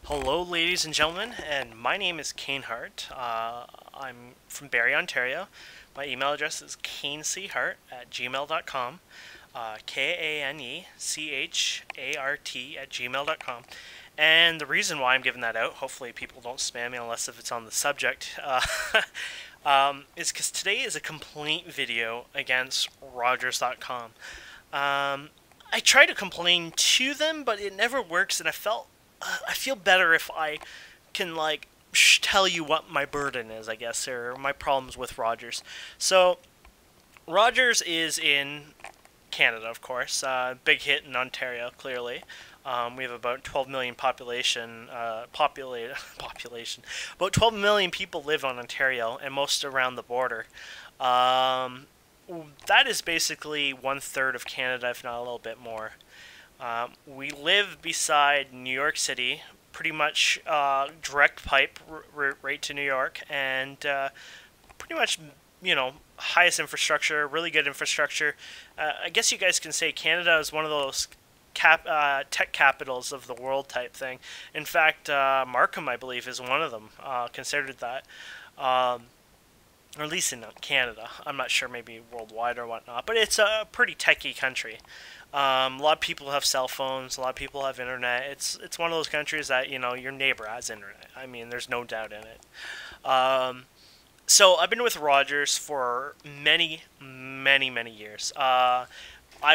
Hello, ladies and gentlemen, and my name is Kane Hart. I'm from Barrie, Ontario. My email address is kanechart@gmail.com, kanechart@gmail.com. And the reason why I'm giving that out, hopefully people don't spam me unless if it's on the subject, is because today is a complaint video against Rogers.com. I try to complain to them, but it never works, and I feel better if I can tell you what my burden is, I guess, or my problems with Rogers. So Rogers is in Canada, of course. Big hit in Ontario, clearly. We have about 12 million population. About 12 million people live on Ontario, and most around the border. Um, that is basically one third of Canada, if not a little bit more. We live beside New York City, pretty much direct pipe right to New York, and pretty much, highest infrastructure, really good infrastructure. I guess you guys can say Canada is one of those tech capitals of the world type thing. In fact, Markham, I believe, is one of them, considered that. Or at least in Canada. I'm not sure, maybe worldwide or whatnot, but it's a pretty techy country. A lot of people have cell phones. A lot of people have internet. It's one of those countries that your neighbor has internet. I mean, there's no doubt in it. So I've been with Rogers for many, many, many years. I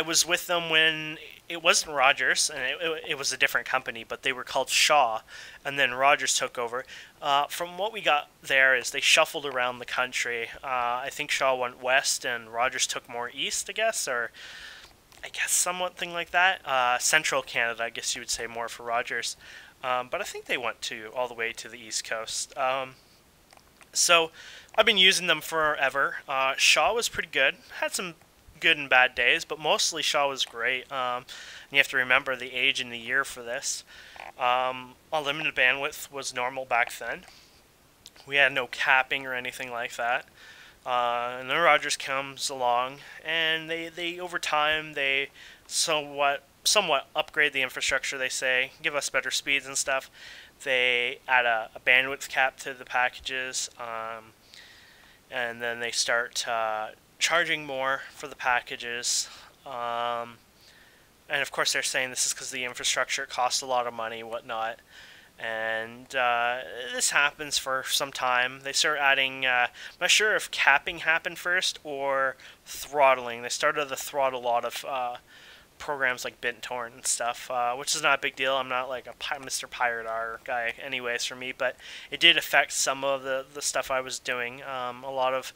was with them when it wasn't Rogers, and it was a different company, but they were called Shaw, and then Rogers took over. From what we got there is they shuffled around the country. I think Shaw went west, and Rogers took more east, I guess, or I guess somewhat thing like that. Central Canada, I guess you would say more for Rogers. But I think they went all the way to the East Coast. So I've been using them forever. Shaw was pretty good. Had some good and bad days, but mostly Shaw was great. And you have to remember the age and the year for this. Unlimited bandwidth was normal back then. We had no capping or anything like that. And then Rogers comes along, and they over time they somewhat upgrade the infrastructure. They say give us better speeds and stuff. They add a bandwidth cap to the packages, and then they start charging more for the packages. And of course they're saying this is because the infrastructure costs a lot of money, whatnot. And this happens for some time. They start adding, I'm not sure if capping happened first or throttling. They started to throttle a lot of programs like BitTorrent and stuff, which is not a big deal. I'm not like a Mr. Pirate R guy anyways for me, but it did affect some of the stuff I was doing. A lot of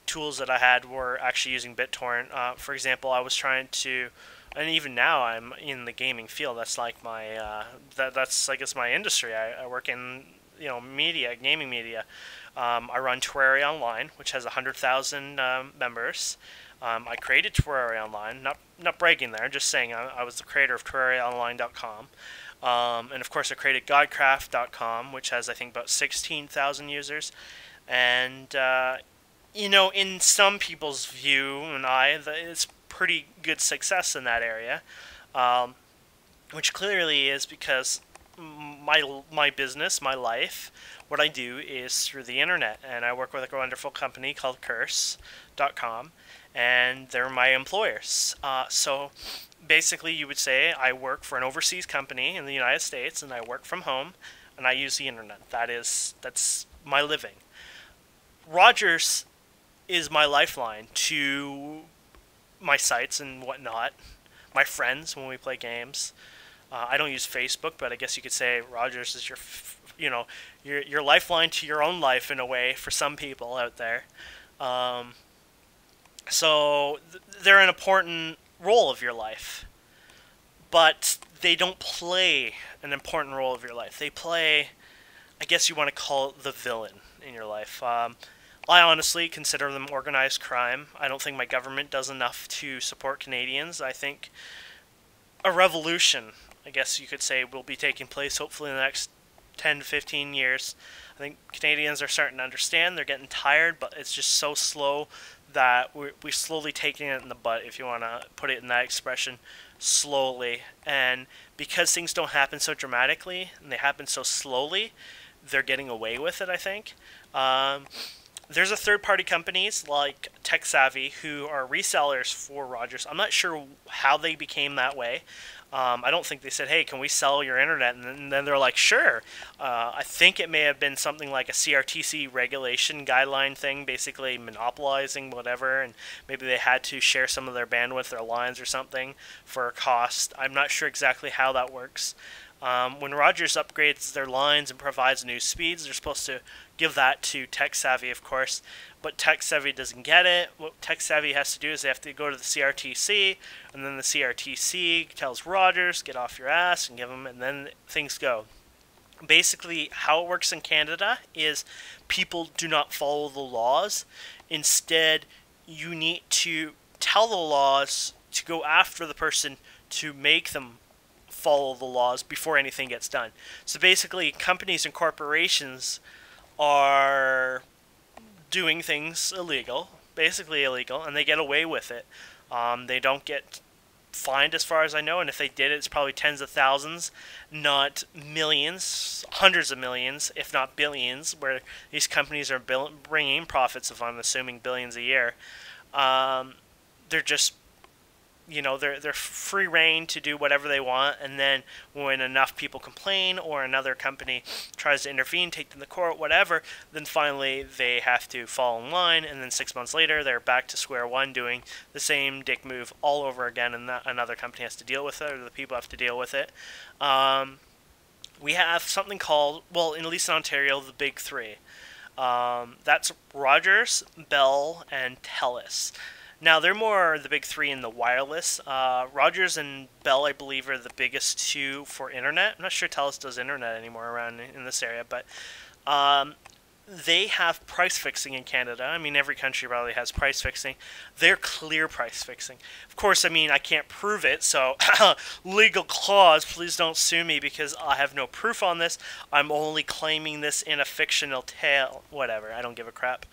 tools that I had were actually using BitTorrent. For example, I was trying to, and even now I'm in the gaming field. That's like my that's I guess my industry. I work in media, gaming media. I run Terraria Online, which has 100,000 members. I created Terraria Online, not bragging there, just saying I was the creator of TerrariaOnline.com. And of course I created Godcraft.com, which has I think about 16,000 users. And in some people's view, and it's pretty good success in that area, which clearly is because my business, my life, what I do is through the internet, and I work with a wonderful company called Curse.com, and they're my employers. So basically, you would say I work for an overseas company in the United States, and I work from home, and I use the internet. That's my living. Rogers is my lifeline to my sites and whatnot, my friends when we play games. I don't use Facebook, but I guess you could say Rogers is your lifeline to your own life in a way for some people out there. So they're an important role of your life, but they don't play an important role of your life. They play, I guess you want to call it the villain in your life. I honestly consider them organized crime. I don't think my government does enough to support Canadians. I think a revolution, I guess you could say, will be taking place hopefully in the next 10 to 15 years. I think Canadians are starting to understand. They're getting tired, but it's just so slow that we're slowly taking it in the butt, if you want to put it in that expression. slowly. And because things don't happen so dramatically and they happen so slowly, they're getting away with it, I think. There's a third-party companies like TechSavvy who are resellers for Rogers. I'm not sure how they became that way. I don't think they said, hey, can we sell your internet? And then they're like, sure. I think it may have been something like a CRTC regulation guideline thing, basically monopolizing whatever, and maybe they had to share some of their bandwidth, their lines or something for a cost. I'm not sure exactly how that works. When Rogers upgrades their lines and provides new speeds, they're supposed to give that to TechSavvy, of course, but TechSavvy doesn't get it. What TechSavvy has to do is they have to go to the CRTC, and then the CRTC tells Rogers, get off your ass, and give them, and then things go. Basically, how it works in Canada is people do not follow the laws. Instead, you need to tell the laws to go after the person to make them follow the laws before anything gets done. So basically, companies and corporations are doing things illegal, basically illegal, and they get away with it. They don't get fined as far as I know, and if they did, it's probably tens of thousands, not millions, hundreds of millions, if not billions, where these companies are bringing profits of, I'm assuming, billions a year. They're just, they're free reign to do whatever they want, and then when enough people complain or another company tries to intervene, take them to court, whatever, then finally they have to fall in line, and then 6 months later they're back to square one doing the same dick move all over again, and another company has to deal with it, or the people have to deal with it. We have something called, well, at least in Ontario, the Big Three. That's Rogers, Bell, and TELUS. Now, they're more the big three in the wireless. Rogers and Bell, I believe, are the biggest two for internet. I'm not sure TELUS does internet anymore around in this area, but they have price fixing in Canada. I mean, every country probably has price fixing. They're clear price fixing. Of course, I mean, I can't prove it, so legal clause, please don't sue me because I have no proof on this. I'm only claiming this in a fictional tale. Whatever, I don't give a crap.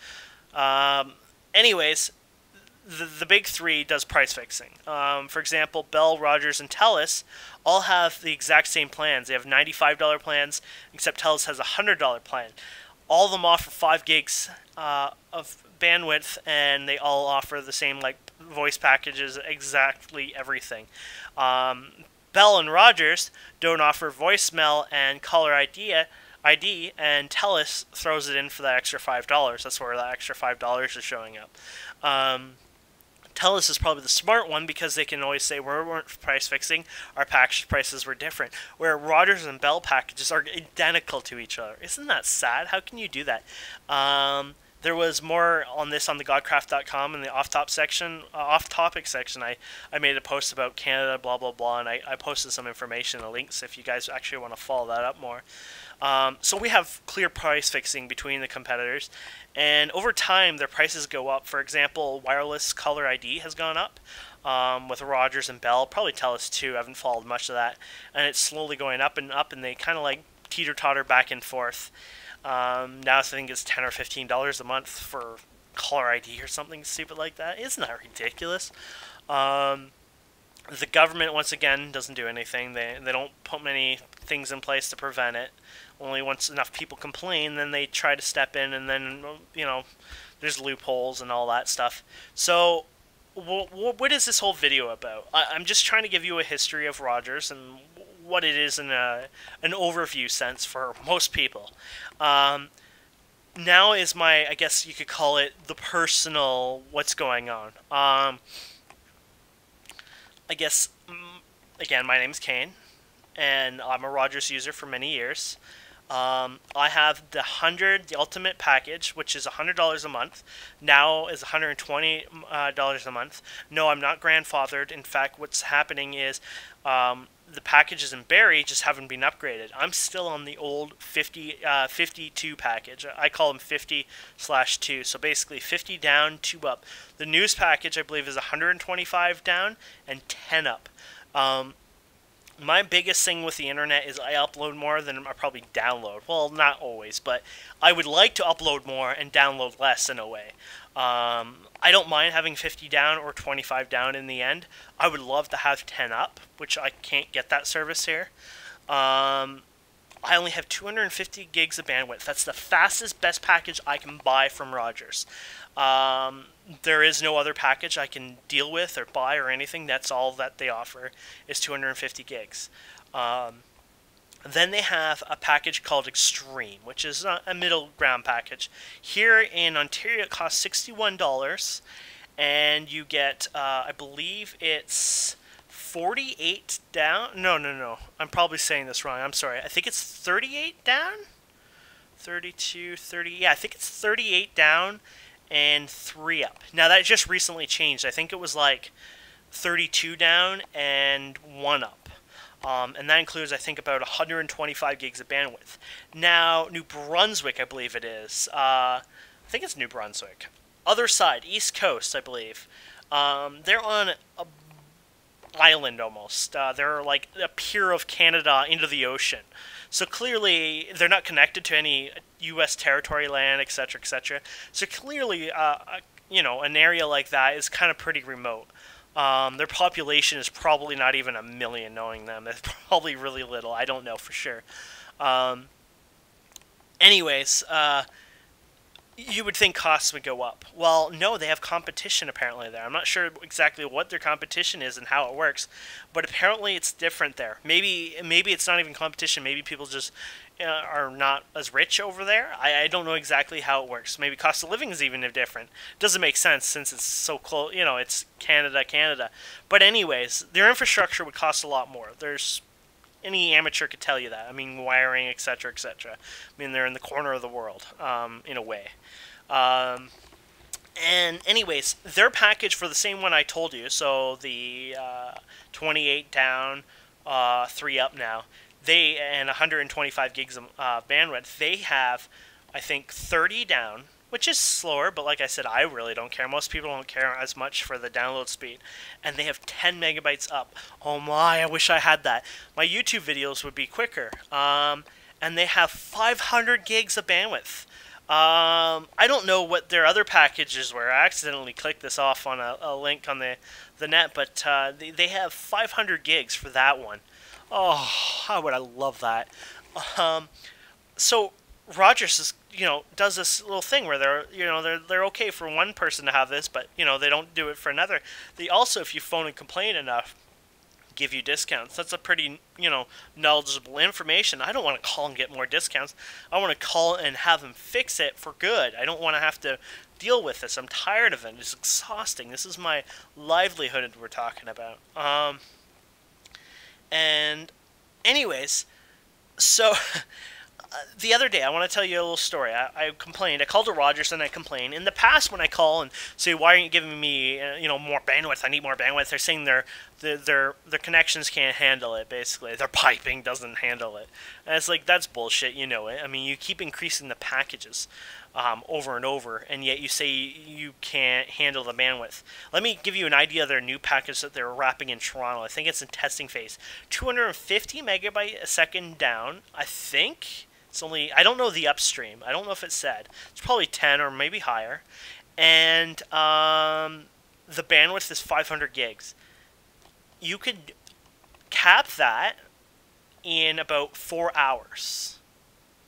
Anyways, the big three does price fixing. For example, Bell, Rogers, and TELUS all have the exact same plans. They have $95 plans, except TELUS has a $100 plan. All of them offer 5 gigs of bandwidth, and they all offer the same voice packages, exactly everything. Bell and Rogers don't offer voicemail and caller ID, and TELUS throws it in for that extra $5. That's where that extra $5 is showing up. TELUS is probably the smart one because they can always say we weren't price fixing, our package prices were different. Where Rogers and Bell packages are identical to each other. Isn't that sad? How can you do that? There was more on this on the godcraft.com in the off-topic section. I made a post about Canada, blah, blah, blah, and I posted some information and links if you guys actually want to follow that up more. So we have clear price fixing between the competitors, and over time their prices go up. For example, wireless caller ID has gone up with Rogers and Bell, probably TELUS too. I haven't followed much of that, and it's slowly going up, and they kind of teeter-totter back and forth. Now I think it's $10 or $15 a month for caller ID or something stupid like that. Isn't that ridiculous? The government, once again, doesn't do anything. They don't put many things in place to prevent it. Only once enough people complain, then they try to step in, and then, there's loopholes and all that stuff. So, what is this whole video about? I'm just trying to give you a history of Rogers and what it is in an overview sense for most people. Now is I guess you could call it the personal, what's going on. I guess, again, my name's Kane, and I'm a Rogers user for many years. I have the ultimate package, which is $100 a month. Now is $120 a month. No, I'm not grandfathered. In fact, what's happening is the packages in Barrie just haven't been upgraded. I'm still on the old 52 package. I call them 50/2. So basically 50 down, 2 up. The news package, I believe, is 125 down and 10 up. My biggest thing with the internet is I upload more than I probably download. Well, not always, but I would like to upload more and download less in a way. I don't mind having 50 down or 25 down in the end. I would love to have 10 up, which I can't get that service here. I only have 250 gigs of bandwidth. That's the fastest, best package I can buy from Rogers. There is no other package I can deal with or buy or anything. That's all that they offer is 250 gigs. Then they have a package called Extreme, which is a middle ground package. Here in Ontario, it costs $61, and you get, I believe it's 48 down. No. I'm probably saying this wrong. I'm sorry. I think it's 38 down? 32, 30. Yeah, I think it's 38 down and 3 up. Now, that just recently changed. I think it was like 32 down and 1 up. And that includes, I think, about 125 gigs of bandwidth. Now, New Brunswick, I believe it is. I think it's New Brunswick. Other side, East Coast, I believe. They're on a island almost. They're like a pier of Canada into the ocean. So clearly, they're not connected to any U.S. territory land, etc., etc. So clearly, an area like that is kind of pretty remote. Their population is probably not even 1 million, knowing them. It's probably really little. I don't know for sure. Anyways, you would think costs would go up. Well, no, they have competition apparently there. I'm not sure exactly what their competition is and how it works, but apparently it's different there. Maybe it's not even competition. Maybe people just are not as rich over there. I don't know exactly how it works. Maybe cost of living is even different. Doesn't make sense since it's so close. It's Canada. But anyways, their infrastructure would cost a lot more. Any amateur could tell you that. I mean, wiring, etc., etc. I mean, they're in the corner of the world, in a way. And anyways, their package for the same one I told you, so the 28 down, 3 up now, and 125 gigs of bandwidth, they have, I think, 30 down, which is slower, but like I said, I really don't care. Most people don't care as much for the download speed. And they have 10 megabytes up. Oh my, I wish I had that. My YouTube videos would be quicker. And they have 500 gigs of bandwidth. I don't know what their other packages were. I accidentally clicked this off on a link on the net, but they have 500 gigs for that one. Oh, how would I love that. So Rogers is, does this little thing where they're okay for one person to have this, but they don't do it for another. They also, if you phone and complain enough, give you discounts. That's a pretty knowledgeable information. I don't want to call and get more discounts. I want to call and have them fix it for good. I don't want to have to deal with this. I'm tired of it. It's exhausting. This is my livelihood we're talking about. And anyways, so the other day, I want to tell you a little story. I complained. I called to Rogers and I complained. In the past, when I call and say, "Why aren't you giving me, more bandwidth? I need more bandwidth," they're saying their connections can't handle it. Basically, their piping doesn't handle it. And it's like, that's bullshit. You know it. I mean, you keep increasing the packages over and over, and yet you say you can't handle the bandwidth. Let me give you an idea of their new package that they're wrapping in Toronto. I think it's in testing phase. 250 megabyte a second down. I think. It's only, I don't know the upstream. I don't know if it said. It's probably 10 or maybe higher. And the bandwidth is 500 gigs. You could cap that in about 4 hours.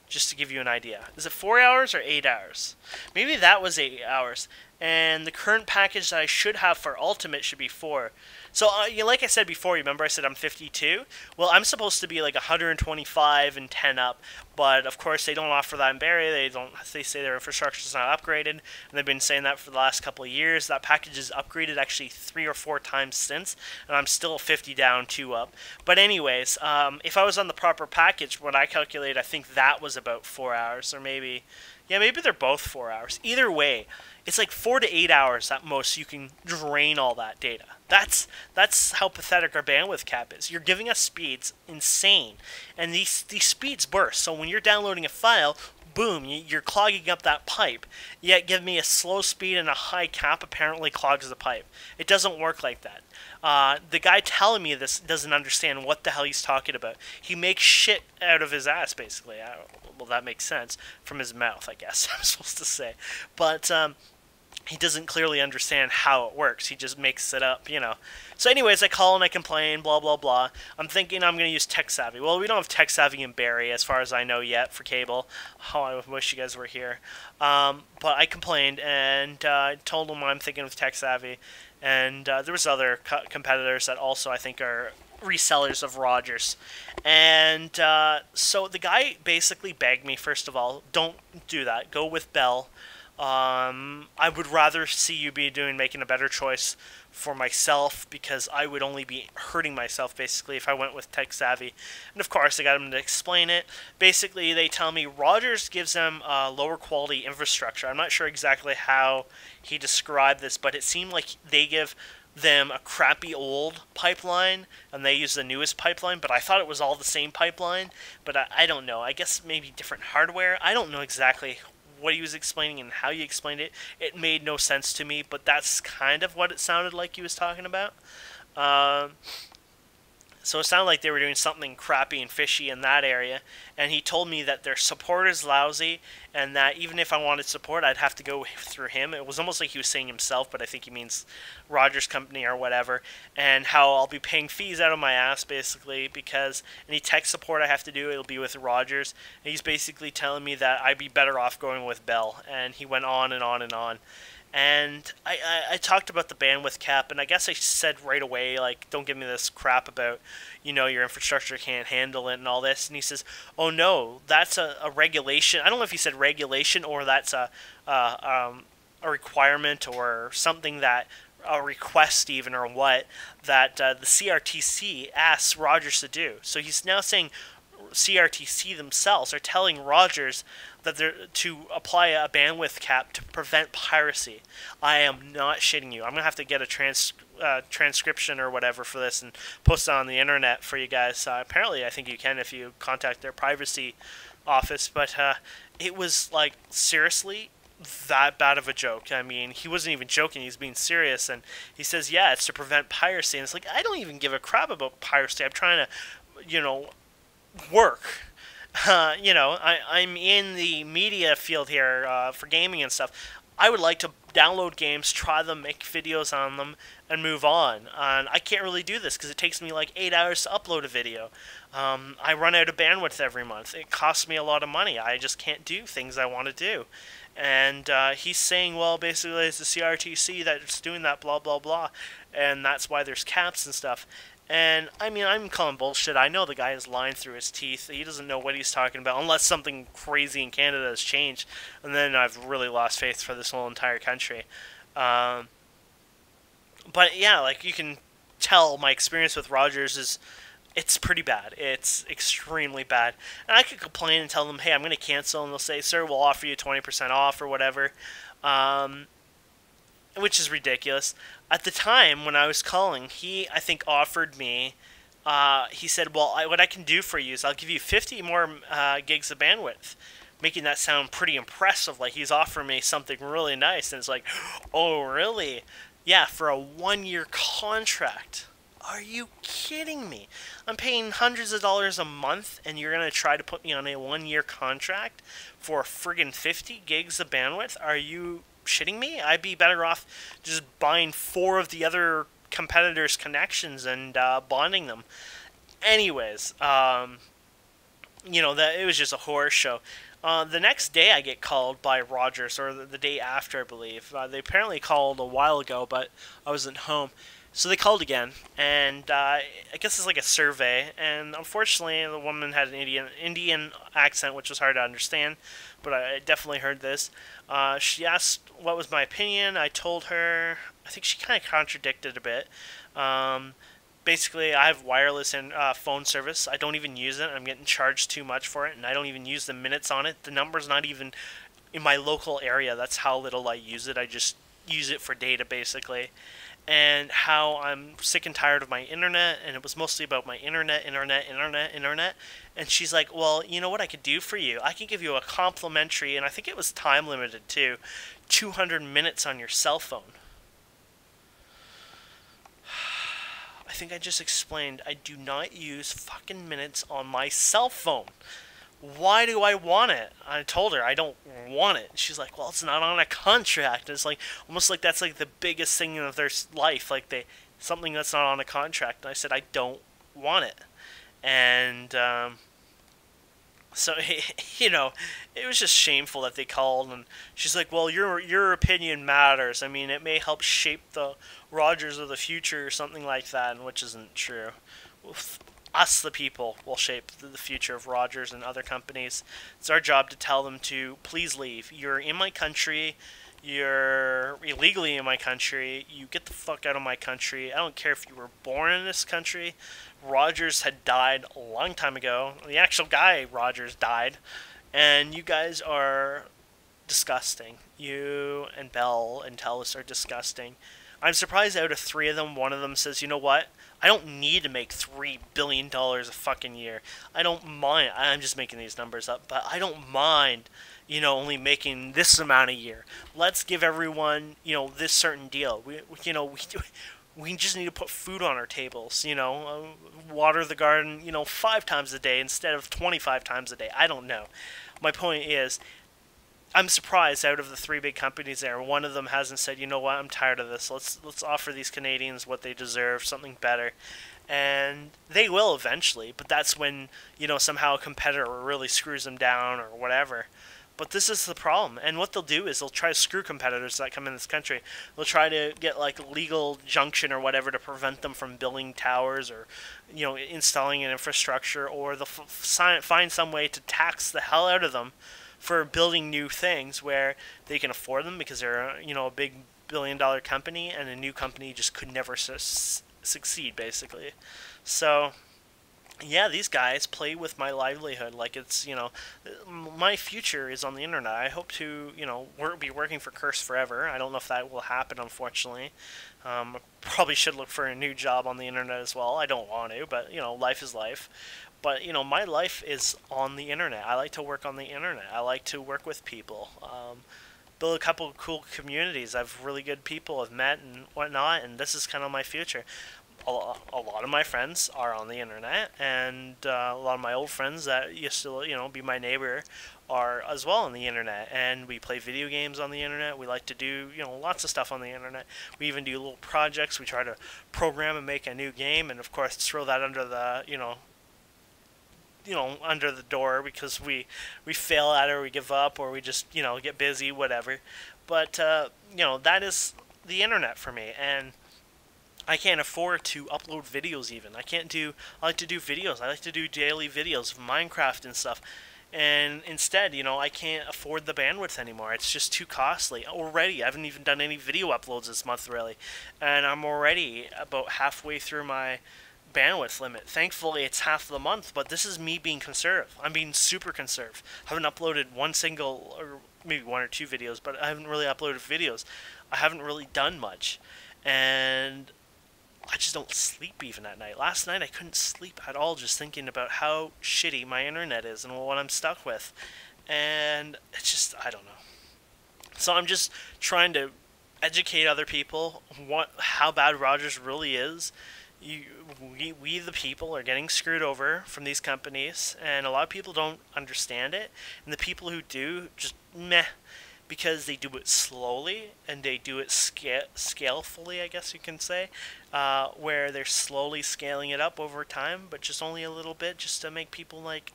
Just to give you an idea. Is it 4 hours or 8 hours? Maybe that was 8 hours. And the current package that I should have for Ultimate should be 4. So, like I said before, remember I said I'm 52? Well, I'm supposed to be like 125 and 10 up, but of course they don't offer that in Barrie. They say their infrastructure is not upgraded, and they've been saying that for the last couple of years. That package is upgraded actually 3 or 4 times since, and I'm still 50 down, 2 up. But anyways, if I was on the proper package, what I calculated, I think that was about 4 hours, or maybe they're both 4 hours. Either way, it's like 4 to 8 hours at most you can drain all that data. That's how pathetic our bandwidth cap is. You're giving us speeds insane, and these speeds burst. So when you're downloading a file, boom, boom, you're clogging up that pipe. Yet give me a slow speed and a high cap apparently clogs the pipe. It doesn't work like that. The guy telling me this doesn't understand what the hell he's talking about. He makes shit out of his ass, basically. Well, that makes sense. From his mouth, I guess I'm supposed to say. But he doesn't clearly understand how it works. He just makes it up, So anyways, I call and I complain, blah, blah, blah. I'm thinking I'm going to use TechSavvy. Well, we don't have TechSavvy in Barrie, as far as I know yet, for cable. Oh, I wish you guys were here. But I complained and told them I'm thinking of TechSavvy. And there was other competitors that also, I think, are resellers of Rogers. And so the guy basically begged me, first of all, don't do that. Go with Bell. I would rather see you making a better choice for myself, because I would only be hurting myself, basically, if I went with TechSavvy. And of course, I got him to explain it. Basically, they tell me Rogers gives them lower quality infrastructure. I'm not sure exactly how he described this, but it seemed like they give them a crappy old pipeline, and they use the newest pipeline, but I thought it was all the same pipeline, but I don't know. I guess maybe different hardware. I don't know exactly what he was explaining and how he explained it. It made no sense to me, but that's kind of what it sounded like he was talking about. So it sounded like they were doing something crappy and fishy in that area, and he told me that their support is lousy, and that even if I wanted support, I'd have to go through him. It was almost like he was saying himself, but I think he means Rogers Company or whatever, and how I'll be paying fees out of my ass, basically, because any tech support I have to do, it'll be with Rogers. And he's basically telling me that I'd be better off going with Bell, and he went on and on and on. And I talked about the bandwidth cap, and I guess I said right away, like, don't give me this crap about, your infrastructure can't handle it and all this. And he says, oh no, that's a regulation. I don't know if he said regulation or that's a requirement or something that, a request even, or what, that the CRTC asks Rogers to do. So he's now saying CRTC themselves are telling Rogers that they're to apply a bandwidth cap to prevent piracy. I am not shitting you. I'm gonna have to get a transcription or whatever for this and post it on the internet for you guys. Apparently, I think you can if you contact their privacy office. But it was like, seriously, that bad of a joke. I mean, he wasn't even joking. He's being serious, and he says, yeah, it's to prevent piracy. And it's like, I don't even give a crap about piracy. I'm trying to, work. I'm in the media field here for gaming and stuff. I would like to download games, try them, make videos on them, and move on. And I can't really do this because it takes me like 8 hours to upload a video. I run out of bandwidth every month. It costs me a lot of money. I just can't do things I want to do. And he's saying, well, basically it's the CRTC that's doing that, blah, blah, blah. And that's why there's caps and stuff. And, I mean, I'm calling bullshit. I know the guy is lying through his teeth. He doesn't know what he's talking about, unless something crazy in Canada has changed. And then I've really lost faith for this whole entire country. But, yeah, like, you can tell my experience with Rogers is, it's pretty bad. It's extremely bad. And I could complain and tell them, hey, I'm going to cancel. And they'll say, sir, we'll offer you 20% off or whatever. Which is ridiculous. At the time when I was calling, he, I think, offered me, he said, well, what I can do for you is I'll give you 50 more gigs of bandwidth, making that sound pretty impressive, like he's offering me something really nice. And it's like, oh, really? Yeah, for a 1-year contract. Are you kidding me? I'm paying hundreds of dollars a month, and you're going to try to put me on a 1-year contract for friggin' 50 gigs of bandwidth? Are you shitting me? I'd be better off just buying 4 of the other competitors' connections and bonding them. Anyways, that it was just a horror show. The next day I get called by Rogers, or the day after, I believe. They apparently called a while ago, but I wasn't home. So they called again, and I guess it's like a survey, and unfortunately the woman had an Indian accent, which was hard to understand, but I definitely heard this. She asked what was my opinion. I told her, I think she kind of contradicted a bit. Basically, I have wireless and phone service. I don't even use it. I'm getting charged too much for it, and I don't even use the minutes on it. The number's not even in my local area. That's how little I use it. I just use it for data, basically. and how I'm sick and tired of my internet, and it was mostly about my internet. And she's like, well, you know what I could do for you? I can give you a complimentary, and I think it was time limited too, 200 minutes on your cell phone. I think I just explained I do not use fucking minutes on my cell phone. Why do I want it? I told her I don't want it. She's like, well, it's not on a contract. And it's like almost like that's like the biggest thing of their life, like something that's not on a contract. And I said I don't want it, and so you know, it was just shameful that they called, and she's like, well, your opinion matters. I mean, it may help shape the Rogers of the future or something like that, and which isn't true. Us, the people, will shape the future of Rogers and other companies. It's our job to tell them to please leave. You're in my country. You're illegally in my country. You get the fuck out of my country. I don't care if you were born in this country. Rogers had died a long time ago. The actual guy, Rogers, died. And you guys are disgusting. You and Bell and Telus are disgusting. I'm surprised out of three of them, one of them says, you know what? I don't need to make $3 billion a fucking year. I don't mind. I'm just making these numbers up, but I don't mind, only making this amount a year. Let's give everyone, this certain deal. We just need to put food on our tables, water the garden, 5 times a day instead of 25 times a day. I don't know. My point is, I'm surprised out of the 3 big companies there, one of them hasn't said, you know what, I'm tired of this. Let's offer these Canadians what they deserve, something better. And they will eventually, but that's when, somehow a competitor really screws them down or whatever. But this is the problem. And what they'll do is they'll try to screw competitors that come in this country. They'll try to get like legal junction or whatever to prevent them from building towers or, installing an infrastructure, or they'll find some way to tax the hell out of them for building new things where they can afford them because they're a big billion-dollar company, and a new company just could never succeed, basically. So yeah, these guys play with my livelihood like it's, my future is on the internet. I hope to, be working for Curse forever. I don't know if that will happen, unfortunately. Probably should look for a new job on the internet as well. I don't want to, but, life is life. But, my life is on the internet. I like to work on the internet. I like to work with people. Build a couple of cool communities. I've really good people I've met and whatnot, and this is kind of my future. A lot of my friends are on the internet, and a lot of my old friends that used to, be my neighbor are as well on the internet, and we play video games on the internet. We like to do, lots of stuff on the internet. We even do little projects. We try to program and make a new game, and of course throw that under the, under the door because we fail at it, or we give up, or we just, get busy, whatever. But, that is the internet for me, and I can't afford to upload videos even. I like to do videos. I like to do daily videos of Minecraft and stuff. And instead, I can't afford the bandwidth anymore. It's just too costly. Already, I haven't even done any video uploads this month, really. And I'm already about halfway through my bandwidth limit. Thankfully, it's half the month, but this is me being conservative. I'm being super conservative. I haven't uploaded one single, or maybe 1 or 2 videos, but I haven't really uploaded videos. I haven't really done much. And I just don't sleep even at night. Last night I couldn't sleep at all just thinking about how shitty my internet is and what I'm stuck with. And it's just, I don't know. So I'm just trying to educate other people how bad Rogers really is. We the people are getting screwed over from these companies, and a lot of people don't understand it. And the people who do, just meh. Because they do it slowly, and they do it scalefully, I guess you can say, where they're slowly scaling it up over time, but just only a little bit, just to make people like,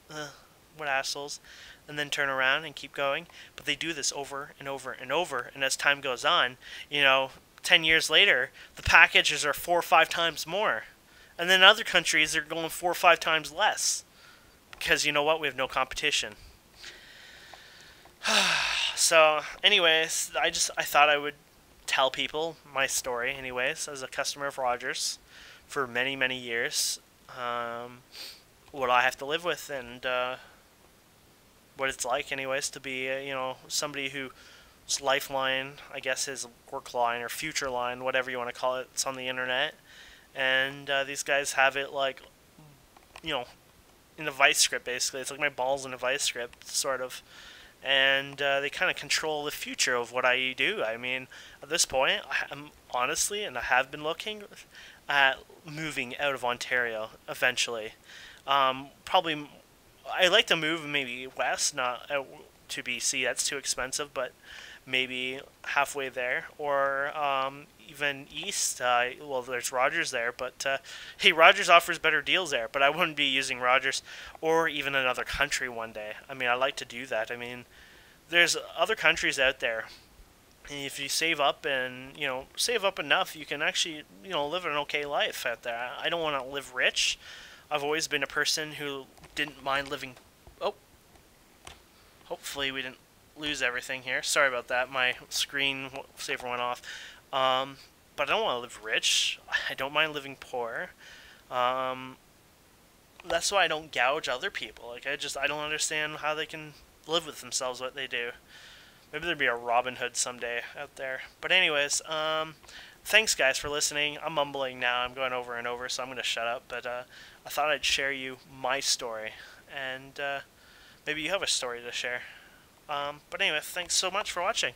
what assholes, and then turn around and keep going. But they do this over and over and over, and as time goes on, 10 years later, the packages are 4 or 5 times more. And then in other countries, they're going 4 or 5 times less. Because you know what? We have no competition. So, anyways, I thought I would tell people my story, anyways, as a customer of Rogers for many, many years. What I have to live with, and what it's like, anyways, to be, somebody who Lifeline, I guess his work line or future line, whatever you want to call it. It's on the internet, and these guys have it like, you know, in a vice script basically. It's like my balls in a vice script, sort of. And they kind of control the future of what I do. I mean, at this point, I'm honestly, and I have been looking at moving out of Ontario eventually. Probably, I like to move maybe west, not out to BC. That's too expensive, but maybe halfway there, or even east. Well, there's Rogers there, but hey, Rogers offers better deals there. But I wouldn't be using Rogers, or even another country one day. I mean, I like to do that. I mean, there's other countries out there. And if you save up and save up enough, you can actually live an okay life out there. I don't want to live rich. I've always been a person who didn't mind living. Oh, hopefully we didn't lose everything here. Sorry about that. My screen saver went off. But I don't want to live rich. I don't mind living poor. That's why I don't gouge other people. Like I don't understand how they can live with themselves what they do. Maybe there'd be a Robin Hood someday out there. But anyways, thanks guys for listening. I'm mumbling now. I'm going over and over, so I'm going to shut up. But I thought I'd share you my story, and maybe you have a story to share. But anyway, thanks so much for watching.